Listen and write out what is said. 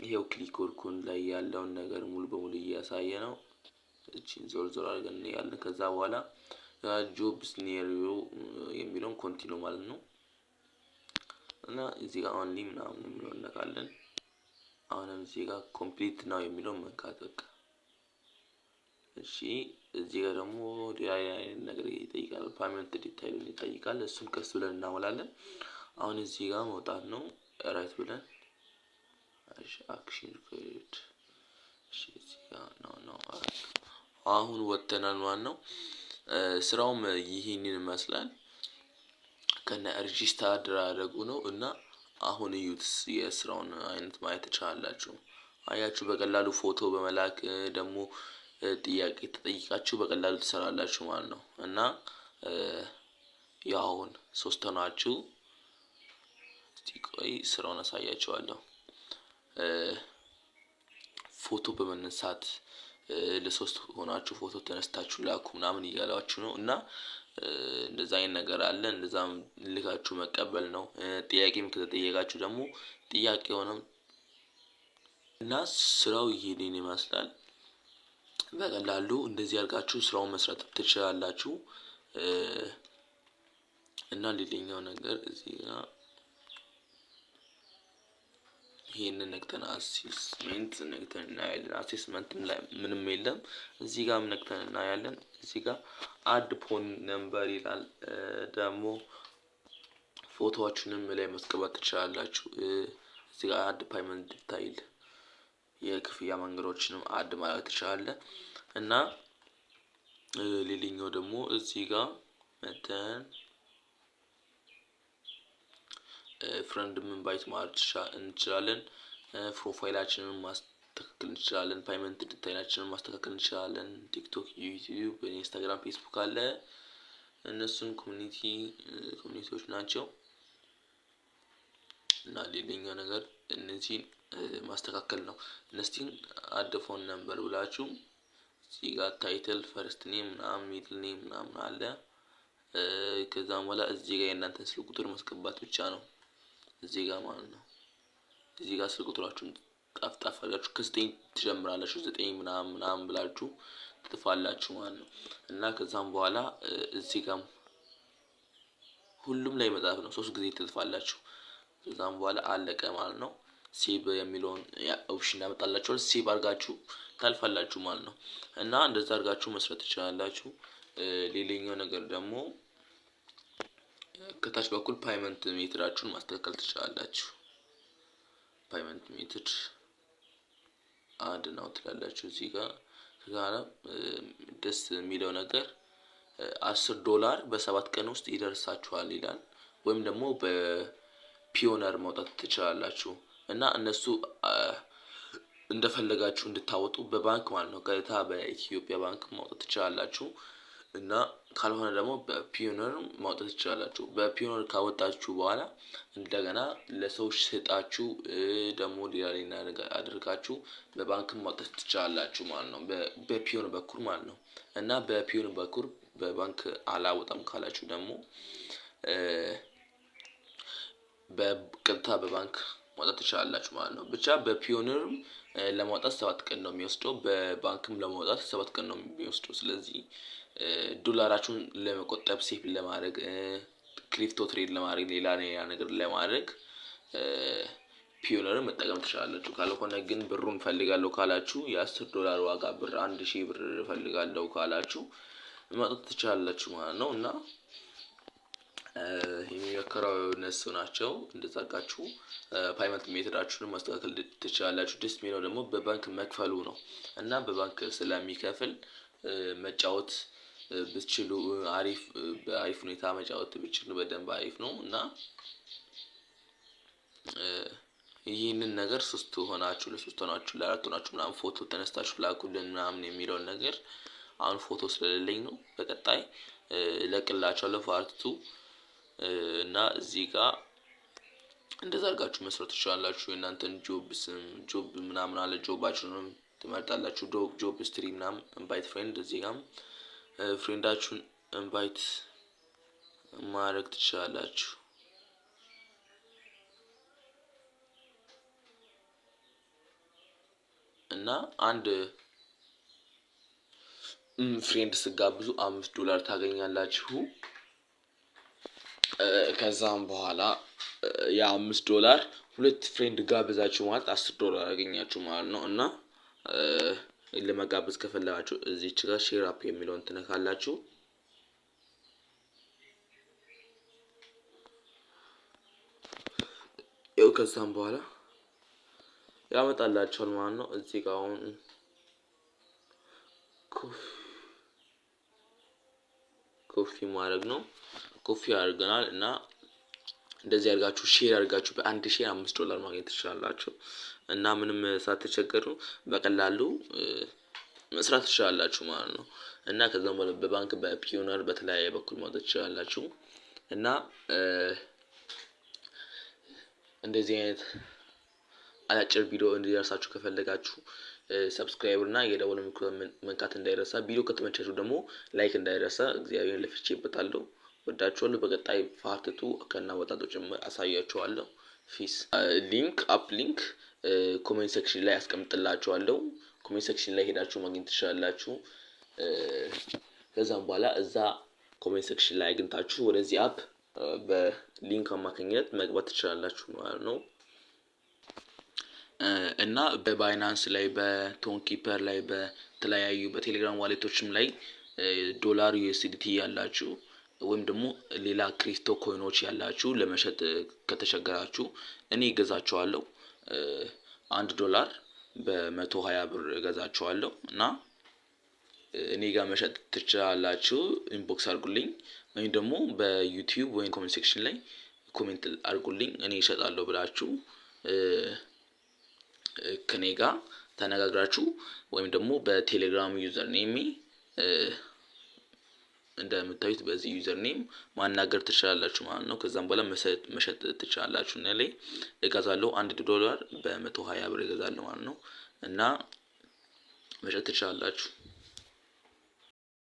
ይሄው ክሊክ ላይ ያለውን ነገር ሙሉ በሙሉ እያሳየ ነው። እቺን ዞር አድርገን ያለን ከዛ በኋላ ጆብስ ኒር ዩ የሚለውን ኮንቲኒው ማለት ነው። እና እዚህ ጋር ኦንሊ ምናምን የሚለውን እንነካለን። አሁንም እዚህ ጋር ኮምፕሊት ነው የሚለውን መንካት በቃ። እሺ እዚህ ጋር ደግሞ ሌላ ነገር ይጠይቃል። ፔመንት ዲቴይሉን ይጠይቃል። እሱን ቀስ ብለን እናሞላለን። አሁን እዚህ ጋር መውጣት ነው ራይት ብለን እሺ አክሽን ኮድ እሺ እዚህ ጋር ነው አሁን ወጥተናል ማለት ነው። ስራውም ይሄንን ይመስላል። ከነ ሬጂስተር አድርጉ ነው እና አሁን እዩት የስራውን አይነት ማየት ትችላላችሁ። አያችሁ በቀላሉ ፎቶ በመላክ ደግሞ ጥያቄ ተጠይቃችሁ በቀላሉ ትሰራላችሁ ማለት ነው። እና ያው አሁን ሶስት ሆናችሁ እስቲ ቆይ ስራውን አሳያችኋለሁ። ፎቶ በመነሳት ለሶስት ሆናችሁ ፎቶ ተነስታችሁ ላኩ ምናምን እያላችሁ ነው። እና እንደዛ አይነት ነገር አለ። እንደዛም ልካችሁ መቀበል ነው። ጥያቄም ከተጠየቃችሁ ደግሞ ጥያቄውንም እና ስራው ይሄንን ይመስላል። በቀላሉ እንደዚህ አድርጋችሁ ስራውን መስራት ትችላላችሁ። እና ሌላኛው ነገር እዚህ ጋር ይሄንን ነክተን አሲስመንት ነክተን እናያለን። አሲስመንት ላይ ምንም የለም። እዚህ ጋርም ነክተን እናያለን። እዚህ ጋር አድ ፎን ነምበር ይላል። ደግሞ ፎቶአችሁንም ላይ ማስገባት ትችላላችሁ። እዚህ ጋር አድ ፔመንት ዲቴይል የክፍያ መንገዶችንም አድ ማለት ትችላለህ። እና ሌላኛው ደግሞ እዚህ ጋር መተን ፍሬንድም ኢንቫይት ማድረግ እንችላለን። ፕሮፋይላችንን ማስተካከል እንችላለን። ፔመንት ዲቴይላችንን ማስተካከል እንችላለን። ቲክቶክ፣ ዩቲዩብ፣ ኢንስታግራም፣ ፌስቡክ አለ። እነሱን ኮሚኒቲዎች ናቸው። እና ሌላኛው ነገር እነዚህን ማስተካከል ነው። እነዚህን አድ ፎን ነምበር ብላችሁ እዚህ ጋር ታይትል ፈርስት ኔም ምናምን ሚድል ኔም ምናምን አለ። ከዛም በኋላ እዚህ ጋር የእናንተን ስልክ ቁጥር ማስገባት ብቻ ነው። እዚህ ጋር ማለት ነው። እዚህ ጋር ስልክ ቁጥራችሁን ጣፍ አድርጋችሁ ከ9 ትጀምራላችሁ። 9 ምናምን ብላችሁ ትጽፋላችሁ ማለት ነው። እና ከዛም በኋላ እዚህ ጋር ሁሉም ላይ መጻፍ ነው። 3 ጊዜ ትጽፋላችሁ። ከዛም በኋላ አለቀ ማለት ነው። ሴቭ የሚለውን ኦፕሽን ያመጣላችኋል። ሴቭ አድርጋችሁ ታልፋላችሁ ማለት ነው። እና እንደዛ አድርጋችሁ መስራት ትችላላችሁ። ሌላኛው ነገር ደግሞ ከታች በኩል ፔመንት ሜትዳችሁን ማስተካከል ትችላላችሁ። ፔመንት ሜትድ አድ ነው ትላላችሁ እዚህ ጋር ደስ የሚለው ነገር $10 በ7 ቀን ውስጥ ይደርሳችኋል ይላል። ወይም ደግሞ በፒዮነር ማውጣት ትችላላችሁ። እና እነሱ እንደፈለጋችሁ እንድታወጡ በባንክ ማለት ነው ቀጥታ በኢትዮጵያ ባንክ ማውጣት ትችላላችሁ። እና ካልሆነ ደግሞ በፒዮነር ማውጣት ትችላላችሁ። በፒዮነር ካወጣችሁ በኋላ እንደገና ለሰዎች ሰጣችሁ ደግሞ ሌላ አድርጋችሁ በባንክም ማውጣት ትችላላችሁ ማለት ነው። በፒዮነር በኩል ማለት ነው። እና በፒዮነር በኩል በባንክ አላወጣም ካላችሁ ደግሞ በቀጥታ በባንክ ማውጣት ትችላላችሁ ማለት ነው። ብቻ በፒዮነርም ለማውጣት 7 ቀን ነው የሚወስደው። በባንክም ለማውጣት 7 ቀን ነው የሚወስደው። ስለዚህ ዶላራችሁን ለመቆጠብ ሴፍ ለማድረግ ክሪፕቶ ትሬድ ለማድረግ ሌላ ነገር ለማድረግ ፒዮነርን መጠቀም ትችላላችሁ። ካልሆነ ግን ብሩን እፈልጋለሁ ካላችሁ $10 ዋጋ ብር 1000 ብር እፈልጋለሁ ካላችሁ ማውጣት ትችላላችሁ ማለት ነው። እና የሚመከረው እነሱ ናቸው። እንደዛ አድርጋችሁ ፔመንት ሜትዳችሁን ማስተካከል ትችላላችሁ። ደስ የሚለው ደግሞ በባንክ መክፈሉ ነው። እና በባንክ ስለሚከፍል መጫወት ብትችሉ በአሪፍ ሁኔታ መጫወት ብትችሉ በደንብ አሪፍ ነው። እና ይህንን ነገር ለ3 ሆናችሁ ለ4 ሆናችሁ ምናምን ፎቶ ተነስታችሁ ላኩልን ምናምን የሚለውን ነገር አሁን ፎቶ ስለሌለኝ ነው። በቀጣይ እለቅላችኋለሁ ፓርት 2 እና እዚህ ጋር እንደዛ አድርጋችሁ መስራት ትችላላችሁ። የእናንተን ጆብ ምናምን አለ ጆባችሁንም ትመርጣላችሁ። ጆብ ስትሪ ምናምን ኢንቫይት ፍሬንድ እዚህ ጋርም ፍሬንዳችሁን ኢንቫይት ማድረግ ትችላላችሁ። እና አንድ ፍሬንድ ስጋብዙ $5 ታገኛላችሁ። ከዛም በኋላ ያ$5 ሁለት ፍሬንድ ጋብዛችሁ ማለት $10 ያገኛችሁ ማለት ነው። እና ለመጋበዝ ከፈለጋችሁ እዚች ጋር ሼር አፕ የሚለውን ትነካላችሁ። ያው ከዛም በኋላ ያመጣላችኋል ማለት ነው። እዚህ ጋር አሁን ኮፊ ማድረግ ነው። ኮፊ አድርገናል እና እንደዚህ አድርጋችሁ ሼር አድርጋችሁ በአንድ ሼር $5 ማግኘት ትችላላችሁ። እና ምንም ሳትቸገሩ በቀላሉ መስራት ትችላላችሁ ማለት ነው። እና ከዛም በኋላ በባንክ በፒዮነር በተለያየ በኩል ማውጣት ትችላላችሁ። እና እንደዚህ አይነት አጫጭር ቪዲዮ እንዲደርሳችሁ ከፈለጋችሁ ሰብስክራይብ እና የደወል ምልክቱን መንካት እንዳይረሳ። ቪዲዮ ከተመቻችሁ ደግሞ ላይክ እንዳይረሳ። እግዚአብሔር ለፍቼበታለሁ። ወዳችኋለሁ። በቀጣይ ፓርት 2 ከናወጣጡ ጭምር አሳያችኋለሁ። ፊስ አፕ ሊንክ ኮሜንት ሴክሽን ላይ አስቀምጥላችኋለሁ። ኮሜንት ሴክሽን ላይ ሄዳችሁ ማግኘት ትችላላችሁ። ከዛም በኋላ እዛ ኮሜንት ሴክሽን ላይ አግኝታችሁ ወደዚህ አፕ በሊንክ አማካኝነት መግባት ትችላላችሁ ማለት ነው። እና በባይናንስ ላይ በቶንኪፐር ላይ በተለያዩ በቴሌግራም ዋሌቶችም ላይ ዶላር USDT ያላችሁ ወይም ደግሞ ሌላ ክሪፕቶ ኮይኖች ያላችሁ ለመሸጥ ከተቸገራችሁ እኔ እገዛችኋለሁ። $1 በ120 ብር እገዛችኋለሁ እና እኔ ጋር መሸጥ ትችላላችሁ። ኢንቦክስ አድርጉልኝ ወይም ደግሞ በዩቲዩብ ወይም ኮሜንት ሴክሽን ላይ ኮሜንት አድርጉልኝ እኔ እሸጣለሁ ብላችሁ ከኔ ጋር ተነጋግራችሁ ወይም ደግሞ በቴሌግራም ዩዘር ኔም እንደምታዩት በዚህ ዩዘር ኔም ማናገር ትችላላችሁ ማለት ነው። ከዛም በኋላ መሸጥ ትችላላችሁ። እና ላይ እገዛለሁ $1 በ120 ብር እገዛለሁ ማለት ነው። እና መሸጥ ትችላላችሁ።